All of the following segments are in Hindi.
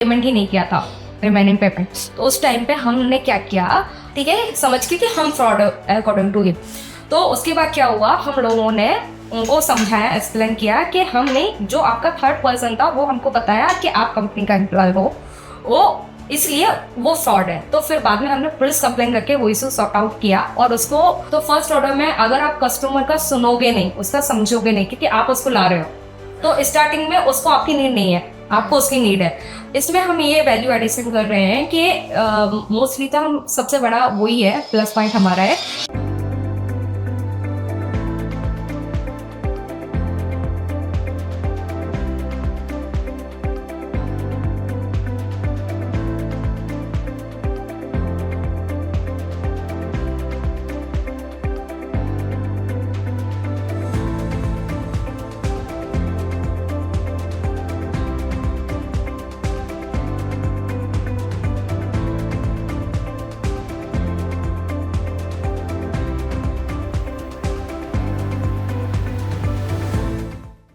पेमेंट ही नहीं किया था, रिमेनिंग पेमेंट। तो उस टाइम पे हमने क्या किया, ठीक है, समझ के कि हम फ्रॉड अकॉर्डिंग टू हिम। तो उसके बाद क्या हुआ, हम लोगों ने उनको समझाया, एक्सप्लेन किया कि हमने जो आपका थर्ड पर्सन था वो हमको बताया कि आप कंपनी का एम्प्लॉय हो, वो इसलिए वो फ्रॉड है। तो फिर बाद में हमने पुलिस कंप्लेन करके वो इशू सॉर्ट आउट किया। और उसको तो फर्स्ट ऑर्डर में अगर आप कस्टमर का सुनोगे नहीं, उसका समझोगे नहीं, क्योंकि आप उसको ला रहे हो, तो स्टार्टिंग में उसको आपकी नीड नहीं है, आपको उसकी नीड है। इसमें हम ये वैल्यू एडिशन कर रहे हैं कि मोस्टली तो हम सबसे बड़ा वही है, प्लस पॉइंट हमारा है।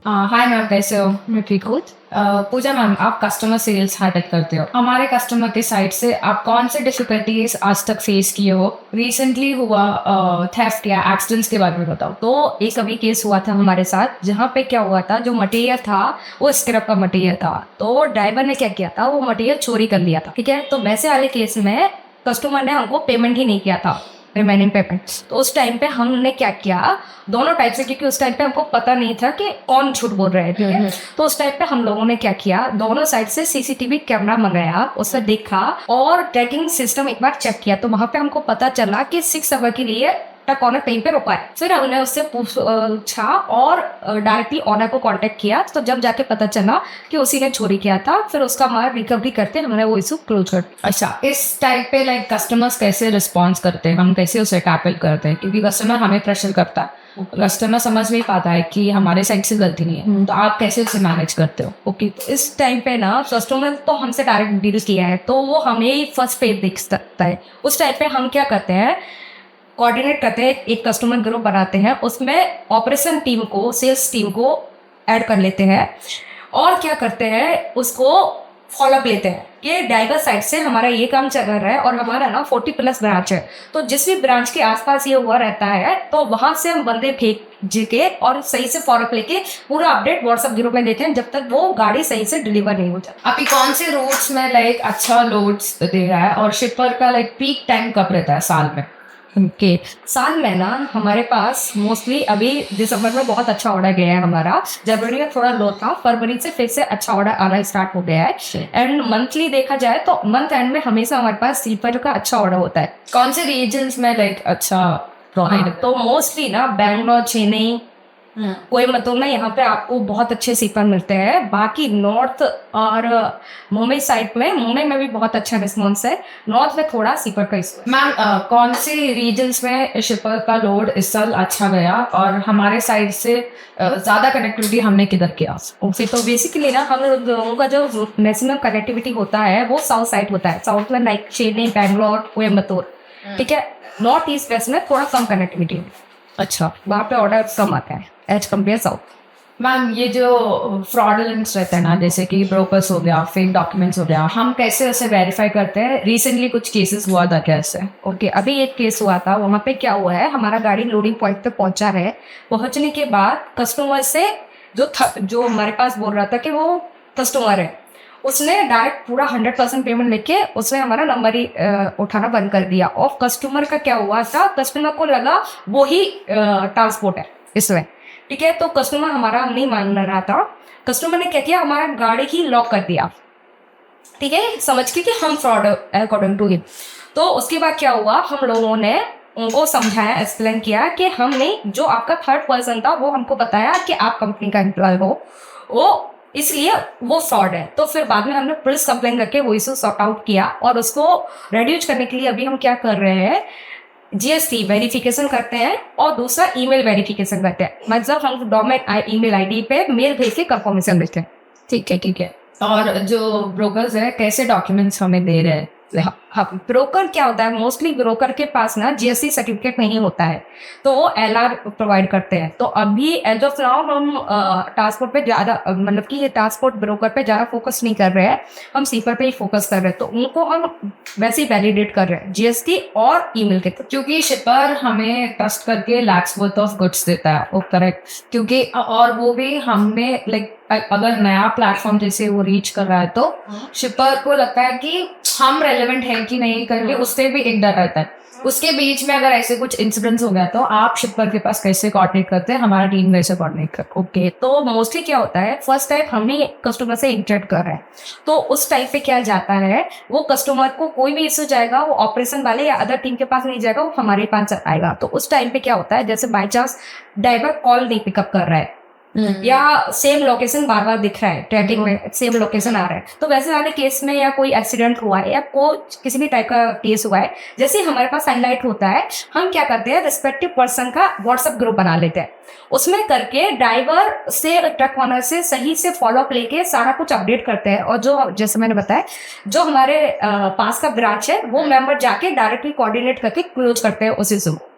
हाय मैम, कैसे हो? मैं ठीक हूँ। पूजा मैम, आप कस्टमर सेल्स हैंडल करते हो। हमारे कस्टमर के साइड से आप कौन से डिफिकल्टीज आज तक फेस किए हो? रिसेंटली हुआ थेफ्ट या एक्सीडेंट्स के बारे में बताओ। तो एक अभी केस हुआ था हमारे साथ, जहाँ पे क्या हुआ था, जो मटेरियल था वो स्क्रैप का मटेरियल था। तो ड्राइवर ने क्या किया था, वो मटेरियल चोरी कर लिया था, ठीक है। तो वैसे वाले केस में कस्टमर ने हमको पेमेंट ही नहीं किया था, रिमेनिंग पेमेंट। तो उस टाइम पे हमने क्या किया, दोनों टाइप से, क्योंकि उस टाइम पे हमको पता नहीं था कि कौन झूठ बोल रहे थे। तो उस टाइम पे हम लोगों ने क्या किया, दोनों साइड से सीसीटीवी कैमरा मंगाया, उससे देखा और ट्रैकिंग सिस्टम एक बार चेक किया। तो वहां पे हमको पता चला कि 6 आवर के लिए ऑनर कहीं पे रुका है। फिर हमने उससे पूछा और डायरेक्टली ऑनर को कांटेक्ट किया। तो जब जाके पता चला कि उसी ने चोरी किया था, फिर उसका माल रिकवरी करते हमने वो इशू क्लोज कर। अच्छा, इस टाइप पे लाइक कस्टमर्स कैसे रिस्पॉन्स करते हैं, हम कैसे उसे टैकल करते हैं? क्योंकि कस्टमर हमें प्रेशर करता है, कस्टमर समझ नहीं पाता है कि हमारे साइड से गलती नहीं है, तो आप कैसे उसे मैनेज करते हो? ओके, तो इस टाइम पे ना कस्टमर तो हमसे डायरेक्ट डील किया है, तो वो हमें फर्स्ट पेज देख सकता है। उस टाइम पे हम क्या करते हैं, कोऑर्डिनेट करते हैं, एक कस्टमर ग्रुप बनाते हैं, उसमें ऑपरेशन टीम को, सेल्स टीम को ऐड कर लेते हैं और क्या करते हैं, उसको फॉलोअप लेते हैं कि ड्राइवर साइड से हमारा ये काम चल रहा है और हमारा ना 40+ ब्रांच है। तो जिस भी ब्रांच के आसपास ये हुआ रहता है, तो वहां से हम बंदे भेज के और सही से फॉलोअप लेके पूरा अपडेट व्हाट्सएप ग्रुप में देते हैं, जब तक वो गाड़ी सही से डिलीवर नहीं हो जाती। अभी कौन से रूट्स में लाइक अच्छा लोड्स दे रहा है, और शिपर का लाइक पीक टाइम कब रहता है साल में? के साल में ना हमारे पास मोस्टली अभी दिसंबर में बहुत अच्छा ऑर्डर गया है हमारा। जनवरी में थोड़ा लो था, फरवरी से फिर से अच्छा ऑर्डर आना स्टार्ट हो गया है। एंड मंथली देखा जाए तो मंथ एंड में हमेशा हमारे पास स्लीपर का अच्छा ऑर्डर होता है। कौन से रीजन्स में लाइक अच्छा प्रोवाइड? तो मोस्टली ना बैंगलोर, चेन्नई, कोई मतलब ना, यहाँ पे आपको बहुत अच्छे सीपर मिलते हैं। बाकी नॉर्थ और मुंबई साइड में, मुंबई में भी बहुत अच्छा रिस्पॉन्स है, नॉर्थ में थोड़ा सीपर का इशू है। मैम, कौन से रीजन्स में शिपर का लोड इस साल अच्छा गया, और हमारे साइड से ज्यादा कनेक्टिविटी हमने किधर किया? ओके, तो बेसिकली ना हम लोगों का जो मैक्सिमम कनेक्टिविटी होता है वो साउथ साइड होता है। साउथ में लाइक चेन्नई, बैंगलोर, कोयम्बतूर, ठीक है। नॉर्थ ईस्ट वेस्ट में थोड़ा कम कनेक्टिविटी है, अच्छा, वहाँ पे ऑर्डर कम आता है एज कम्पेयर साउथ। मैम, ये जो फ्रॉडलेंस रहता है ना, जैसे कि ब्रोकर्स हो गया, फेक डॉक्यूमेंट्स हो गया, हम कैसे उसे वेरीफाई करते हैं? रिसेंटली कुछ केसेस हुआ था क्या इससे? ओके, अभी एक केस हुआ था, वहाँ पे क्या हुआ है, हमारा गाड़ी लोडिंग पॉइंट पे पहुंचा है। पहुंचने के बाद कस्टमर से जो हमारे पास बोल रहा था कि वो कस्टमर है, उसने डायरेक्ट पूरा 100% पेमेंट लेके उसने हमारा नंबर ही उठाना बंद कर दिया। और कस्टमर का क्या हुआ था, कस्टमर को लगा वो ही ट्रांसपोर्ट है इसमें, ठीक है। तो कस्टमर हमारा नहीं मान रहा था, कस्टमर ने क्या किया, हमारा गाड़ी ही लॉक कर दिया, ठीक है, समझ के कि हम फ्रॉड अकॉर्डिंग टू हिम। तो उसके बाद क्या हुआ, हम लोगों ने उनको समझाया, एक्सप्लेन किया कि हमने जो आपका थर्ड पर्सन था वो हमको बताया कि आप कंपनी का एम्प्लॉय हो, वो इसलिए वो फ्रॉड है। तो फिर बाद में हमने पुलिस कंप्लेन करके वो इशू सॉर्ट आउट किया। और उसको रेड्यूस करने के लिए अभी हम क्या कर रहे हैं, जीएसटी वेरिफिकेशन करते हैं और दूसरा ईमेल वेरिफिकेशन करते हैं। मतलब हम गवर्नमेंट ईमेल आईडी पे मेल भेज के कंफर्मेशन देते हैं। ठीक है, ठीक है। और जो ब्रोकर्स है कैसे डॉक्यूमेंट्स हमें दे रहे हैं, सकते हैं? हाँ, ब्रोकर क्या होता है, मोस्टली ब्रोकर के पास ना जीएसटी सर्टिफिकेट नहीं होता है, तो वो एलआर प्रोवाइड करते हैं। तो अभी एज ऑफ नाउ हम ट्रांसपोर्ट पे ज़्यादा मतलब कि ये ट्रांसपोर्ट ब्रोकर पे ज़्यादा फोकस नहीं कर रहे हैं, हम सीपर पे ही फोकस कर रहे हैं। तो उनको हम वैसे ही वैलिडेट कर रहे हैं जीएसटी और ईमेल के थ्रू। क्योंकि शिपर हमें ट्रस्ट करके लैक्स वर्थ ऑफ गुड्स देता है, वो करेक्ट, क्योंकि और वो भी हमें लाइक अगर नया प्लेटफॉर्म जैसे वो रीच कर रहा है तो शिपर को लगता है कि हम रेलेवेंट है कि नहीं करके, उससे भी एक डर रहता है। उसके बीच में अगर ऐसे कुछ इंसिडेंट्स हो गया तो आप शिपर के पास कैसे कोऑर्डिनेट करते हैं? हमारा टीम कैसे कोऑर्डिनेट करते हैं? ओके, तो मोस्टली क्या होता है, फर्स्ट टाइम हम ही कस्टमर से इंटरेक्ट कर रहे हैं, तो उस टाइम पे क्या जाता है, वो कस्टमर को कोई भी इशू जाएगा, वो ऑपरेशन वाले या अदर टीम के पास नहीं जाएगा, वो हमारे पास आएगा। तो उस टाइम पे क्या होता है, जैसे बाई चांस ड्राइवर कॉल नहीं पिकअप कर रहा है या सेम लोकेशन बार बार दिख रहा है, ट्रैकिंग में सेम लोकेशन आ रहा है, तो वैसे वाले केस में या कोई एक्सीडेंट हुआ है या किसी भी टाइप का केस हुआ है, जैसे ही हमारे पास हाईलाइट होता है, हम क्या करते हैं, रिस्पेक्टिव पर्सन का व्हाट्सएप ग्रुप बना लेते हैं, उसमें करके ड्राइवर से ट्रक ओनर से सही से फॉलोअप लेके सारा कुछ अपडेट करते हैं। और जो जैसे मैंने बताया, जो हमारे पास का ब्रांच है, वो मेंबर जाके डायरेक्टली कोऑर्डिनेट करके क्लोज करते हैं उस इशू को।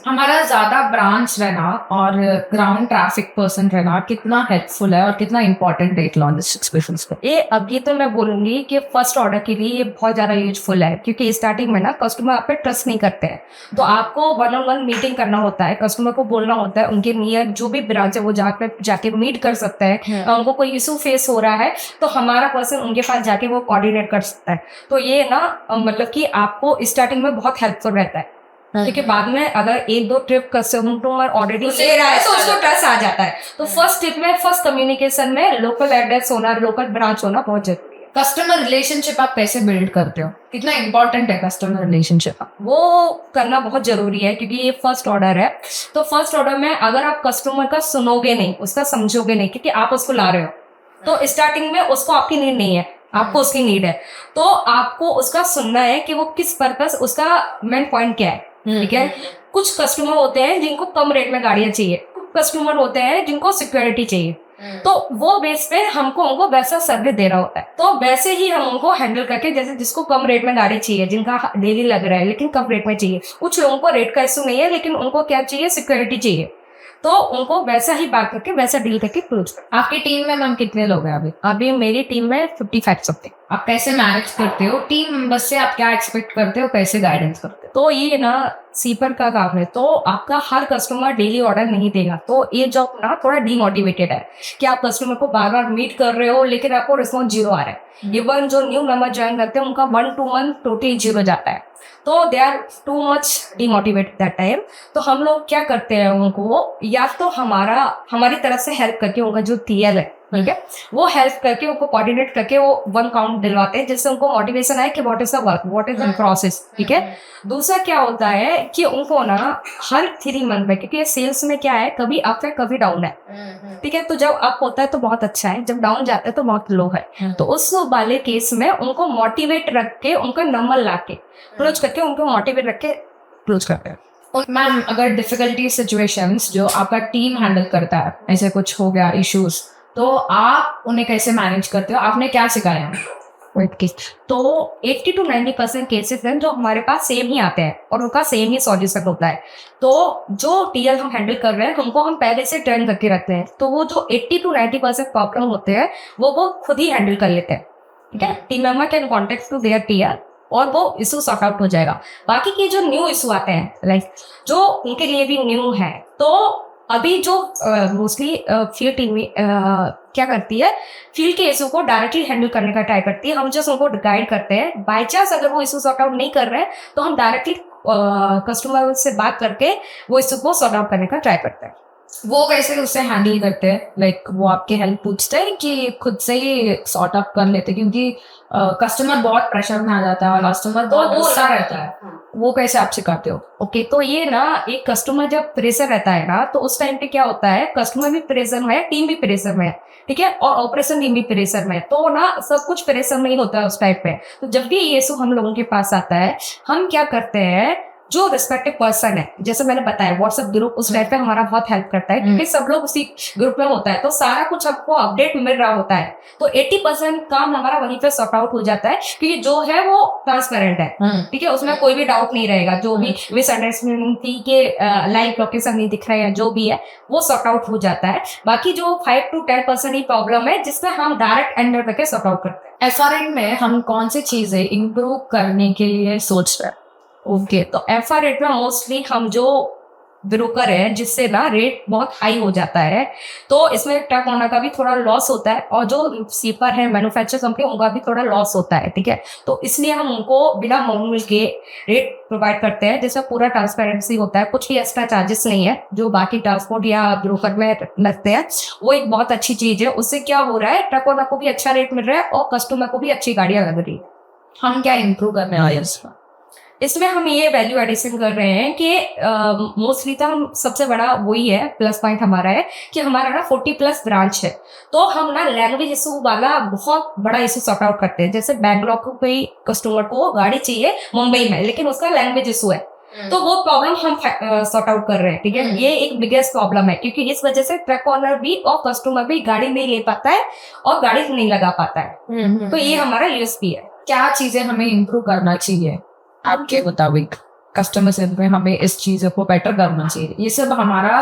हमारा ज्यादा ब्रांच रहना और ग्राउंड ट्रैफिक पर्सन रहना कितना हेल्पफुल है और कितना इंपॉर्टेंट है लॉजिस्टिक्स बिजनेस को? ये अभी तो मैं बोलूंगी कि फर्स्ट ऑर्डर के लिए ये बहुत ज्यादा यूजफुल है, क्योंकि स्टार्टिंग में ना कस्टमर आप पे ट्रस्ट नहीं करते हैं, तो आपको 1-on-1 मीटिंग करना होता है, कस्टमर को बोलना होता है, उनके नियर जो भी ब्रांच है वो जाके मीट कर सकता है, उनको कोई इशू फेस हो रहा है तो हमारा पर्सन उनके पास जाके वो कोऑर्डिनेट कर सकता है। तो ये ना मतलब कि आपको स्टार्टिंग में बहुत हेल्पफुल रहता है, क्योंकि बाद में अगर 1-2 ट्रिप कस्टमर ऑलरेडी ले रहा है तो उसको ट्रस्ट आ जाता है। तो फर्स्ट ट्रिप में, फर्स्ट कम्युनिकेशन में लोकल एड्रेस होना, लोकल ब्रांच होना बहुत जरूरी है। कस्टमर रिलेशनशिप आप कैसे बिल्ड करते हो? कितना इंपॉर्टेंट है कस्टमर रिलेशनशिप? वो करना बहुत जरूरी है, क्योंकि ये फर्स्ट ऑर्डर है। तो फर्स्ट ऑर्डर में अगर आप कस्टमर का सुनोगे नहीं, उसका समझोगे नहीं, क्योंकि आप उसको ला रहे हो, तो स्टार्टिंग में उसको आपकी नीड नहीं है, आपको उसकी नीड है, तो आपको उसका सुनना है कि वो किस पर्पस, उसका मेन पॉइंट क्या है। ठीक है, कुछ कस्टमर होते हैं जिनको कम रेट में गाड़ियां चाहिए, कुछ कस्टमर होते हैं जिनको सिक्योरिटी चाहिए, तो वो बेस पे हमको उनको वैसा सर्विस देना होता है। तो वैसे ही हम उनको हैंडल करके, जैसे जिसको कम रेट में गाड़ी चाहिए, जिनका डेली लग रहा है लेकिन कम रेट में चाहिए, कुछ लोगों को रेट का इशू नहीं है लेकिन उनको क्या चाहिए, सिक्योरिटी चाहिए, तो उनको वैसा ही बात करके, वैसा डील करके क्लोज कर। आपकी टीम में मैम कितने लोग हैं अभी? अभी मेरी टीम में 55 समथिंग। आप कैसे मैनेज करते हो टीम मेंबर्स से? आप क्या एक्सपेक्ट करते हो, कैसे गाइडेंस करते हो? तो ये ना सीपर का काम है, तो आपका हर कस्टमर डेली ऑर्डर नहीं देगा, तो ये जॉब ना थोड़ा डीमोटिवेटेड है कि आप कस्टमर को बार बार मीट कर रहे हो लेकिन आपको रिस्पॉन्स 0 आ रहा है। इवन जो न्यू मेंबर ज्वाइन करते हैं उनका 1-2 मंथ टोटली 0 जाता है, तो they are too much demotivated that time. तो हम लोग क्या करते हैं, उनको या तो हमारी तरफ से हेल्प करके, उनका जो टीएल है, ठीक है, वो हेल्प करके उनको कोऑर्डिनेट करके वो 1 काउंट दिलवाते हैं, जिससे उनको मोटिवेशन आए कि what is the work, what is the process. ठीक है, दूसरा क्या होता है कि उनको ना हर 3 मंथ में, क्योंकि सेल्स में क्या है, कभी अप है कभी डाउन है, ठीक है, तो जब अप होता है तो बहुत अच्छा है, जब डाउन जाता है तो बहुत लो है। तो उस वाले केस में उनको मोटिवेट रख के, उनका नंबर ला के क्लोज करके, उनको मोटिवेट रख के क्लोज करते हैं। मैम, अगर डिफिकल्टी सिचुएशंस जो आपका टीम हैंडल करता है, ऐसे कुछ हो गया इश्यूज, तो आप उन्हें कैसे मैनेज करते हो? आपने क्या सिखाया? तो 80-90% केसेस हैं जो हमारे पास सेम ही आते हैं और उनका सेम ही सॉल्यूशन होता है। तो जो टीएल हम हैंडल कर रहे हैं, उनको हम पहले से ट्रेन करके रखते हैं, तो वो जो 80-90% प्रॉब्लम होते हैं वो खुद ही हैंडल कर लेते हैं। ठीक है, team member can contact to their TL और वो इशू सॉर्ट आउट हो जाएगा। बाकी के जो न्यू इशू आते हैं, लाइक जो उनके लिए भी न्यू है, तो अभी जो मोस्टली फील्ड टीम क्या करती है, फील्ड के इशू को डायरेक्टली हैंडल करने का ट्राई करती है। हम जस्ट उनको गाइड करते हैं, बाई चांस अगर वो इशू सॉर्ट आउट नहीं कर रहे हैं तो हम डायरेक्टली कस्टमर से बात करके वो इशू को सॉर्ट आउट करने का ट्राई करते हैं। वो कैसे उससे हैंडल करते हैं? लाइक वो आपके हेल्प पूछते हैं कि खुद से ही सॉर्ट आउट कर लेते हैं? क्योंकि कस्टमर बहुत प्रेशर में आ जाता है और कस्टमर बहुत गुस्सा रहता है, वो कैसे आप सिखाते हो? ओके, तो ये ना एक कस्टमर जब प्रेशर रहता है ना, तो उस टाइम पे क्या होता है, कस्टमर भी प्रेशर में है, टीम भी प्रेशर में है, ठीक है, और ऑपरेशन टीम भी प्रेशर में है, तो ना सब कुछ प्रेशर में ही होता है उस टाइम पे। तो जब भी ये इशू हम लोगों के पास आता है, हम क्या करते हैं, जो रिस्पेक्टिव पर्सन है, जैसे मैंने बताया व्हाट्सएप ग्रुप उस टाइप पे हमारा बहुत हेल्प करता है, क्योंकि सब लोग उसी ग्रुप में होता है, तो सारा कुछ हमको अपडेट मिल रहा होता है, तो 80% काम हमारा वहीं पे सॉर्ट आउट हो जाता है, क्योंकि जो है वो ट्रांसपेरेंट है, ठीक है, उसमें कोई भी डाउट नहीं रहेगा। जो भी मिसअंडरस्टैंडिंग थी कि लाइव लोकेशन नहीं दिख रहा है, जो भी है वो सॉर्ट आउट हो जाता है। बाकी जो 5 to 10% ही प्रॉब्लम है जिसमें हम डायरेक्ट एंडर करके सॉर्ट आउट करते हैं। एफआरएन में हम कौन सी चीजें इम्प्रूव करने के लिए सोच रहे हैं? ओके, तो एफआर रेट में मोस्टली हम जो ब्रोकर है जिससे ना रेट बहुत हाई हो जाता है, तो इसमें ट्रक ओनर का भी थोड़ा लॉस होता है, और जो सीपर है मैन्युफैक्चर कंपनी उनका भी थोड़ा लॉस होता है, ठीक है। तो इसलिए हम उनको बिना मामूल के रेट प्रोवाइड करते हैं, जिसमें पूरा ट्रांसपेरेंसी होता है, कुछ भी एक्स्ट्रा चार्जेस नहीं है जो बाकी ट्रांसपोर्ट या ब्रोकर में लगते हैं। वो एक बहुत अच्छी चीज है, उससे क्या हो रहा है, ट्रक ओनर को भी अच्छा रेट मिल रहा है और कस्टमर को भी अच्छी गाड़ियां लग रही है। हम क्या इम्प्रूव करने वाले हैं इसमें? इसमें हम ये वैल्यू एडिशन कर रहे हैं कि मोस्टली तो हम सबसे बड़ा वही है, प्लस पॉइंट हमारा है कि हमारा ना 40+ ब्रांच है, तो हम ना लैंग्वेज इशू वाला बहुत बड़ा इशू सॉर्ट आउट करते हैं। जैसे बैंगलोर को कोई कस्टमर को गाड़ी चाहिए मुंबई में, लेकिन उसका लैंग्वेज इशू है, तो वो प्रॉब्लम हम सॉर्ट आउट कर रहे हैं, ठीक है। ये एक बिगेस्ट प्रॉब्लम है, क्योंकि इस वजह से ट्रक ओनर भी और कस्टमर भी गाड़ी नहीं ले पाता है और गाड़ी नहीं लगा पाता है, तो ये हमारा यूएसपी है। क्या चीजें हमें इम्प्रूव करना चाहिए आपके मुताबिक? कस्टमर सर्विस में हमें इस चीज को बेटर करना चाहिए। ये सब हमारा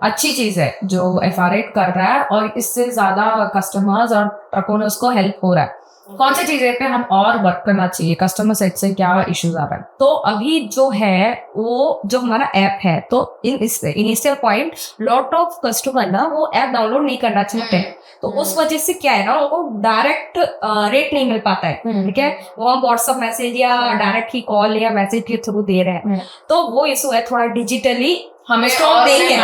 अच्छी चीज है जो एफआरएट कर रहा है, और इससे ज्यादा कस्टमर्स और ट्रक ओनर्स को हेल्प हो रहा है। कौन सी चीजें पे हम और वर्क करना चाहिए? कस्टमर साइड से क्या इश्यूज आ रहा है? तो अभी जो है वो जो हमारा ऐप है, तो initial point lot of customer ना वो ऐप डाउनलोड नहीं करना चाहते हैं, तो उस वजह से क्या है ना, उनको डायरेक्ट रेट नहीं मिल पाता है, ठीक है। वो हम व्हाट्सएप मैसेज या डायरेक्ट ही कॉल या मैसेज के थ्रू दे रहे हैं, तो वो इशू है थोड़ा डिजिटली हमें स्टॉक देंगे।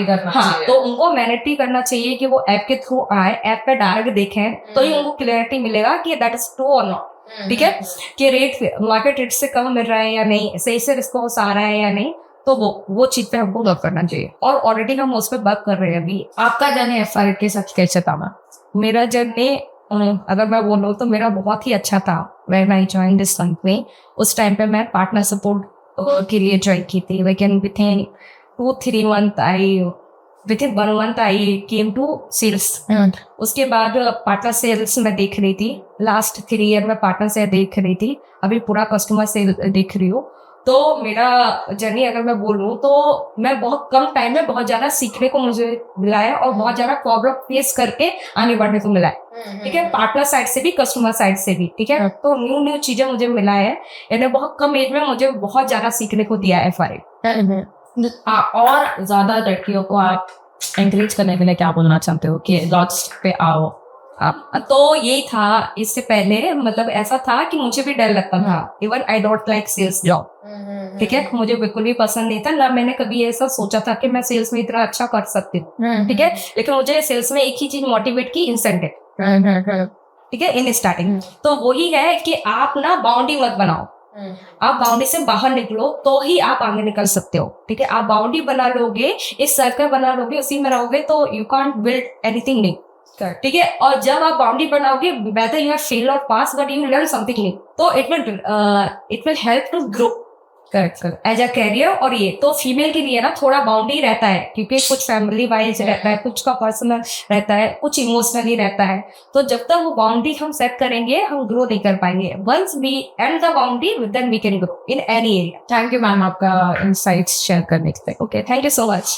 करना हाँ, चाहिए। तो उनको मैनेटरी करना चाहिए कि वो ऐप के थ्रू आए, ऐप पे डायरेक्ट देखें, तो ही उनको क्लियरिटी मिलेगा कि दैट इज ट्रू और नॉट, ठीक है, कि रेट मार्केट रेट से कम मिल रहा है या नहीं, सही से रिस्पॉन्स आ रहा है या नहीं, तो वो चीज पे हमको वर्क करना चाहिए, और ऑलरेडी हम उस पर वर्क कर रहे हैं अभी। आपका जर्नी एफआरएट के साथ कैसे था? मेरा जर्नी अगर मैं बोलूँ तो मेरा बहुत ही अच्छा था। When I join this company, उस टाइम पे मैं पार्टनर सपोर्ट के लिए ज्वाइन की थी, लेकिन within 2-3 month within 1 month I came to sales. उसके बाद पार्टनर सेल्स में देख रही थी, लास्ट 3 ईयर में पार्टनर सेल देख रही थी, अभी पूरा कस्टमर सेल देख रही हूँ। तो मेरा जर्नी अगर मैं बोलूँ तो मैं बहुत कम टाइम में बहुत ज्यादा सीखने को मुझे मिला है, और बहुत ज्यादा प्रॉब्लम फेस करके आगे बढ़ने को मिला है, ठीक है, पार्टनर साइड से भी कस्टमर साइड से भी, ठीक है। तो न्यू चीजें मुझे मिला है, यानी बहुत कम एज में मुझे बहुत ज्यादा सीखने को दिया है एफआरएट। और ज्यादा लड़कियों को आप एंकरेज करने के लिए क्या बोलना चाहते हो कि लॉजिस्टिक पे आओ आप? तो यही था, इससे पहले मतलब ऐसा था कि मुझे भी डर लगता था, even I don't like sales job, ठीक है, मुझे बिल्कुल भी पसंद नहीं था, ना मैंने कभी ऐसा सोचा था कि मैं सेल्स में इतना अच्छा कर सकती हूँ, ठीक है। लेकिन मुझे सेल्स में एक ही चीज मोटिवेट की, इंसेंटिव, ठीक है, इन स्टार्टिंग। तो वही है कि आप ना बाउंड्री मत बनाओ, आप बाउंड्री से बाहर निकलो तो ही आप आगे निकल सकते हो, ठीक है। आप बाउंड्री बना लोगे, इस सर्कल बना लोगे, उसी में रहोगे, तो you can't build anything new, ठीक है। और जब आप बाउंड्री बनाओगे, वेदर यू हैव फेल और pass, but you learn something new, तो it will help to grow as a career. और ये तो फीमेल के लिए ना थोड़ा बाउंड्री रहता है, क्योंकि कुछ फैमिली वाइज रहता है, कुछ का पर्सनल रहता है, कुछ इमोशनली रहता है, तो जब तक वो बाउंड्री हम सेट करेंगे हम ग्रो नहीं कर पाएंगे। Once we end the boundary then we can grow in any area. Thank you ma'am आपका इनसाइट्स शेयर करने के लिए। Okay, thank you so much.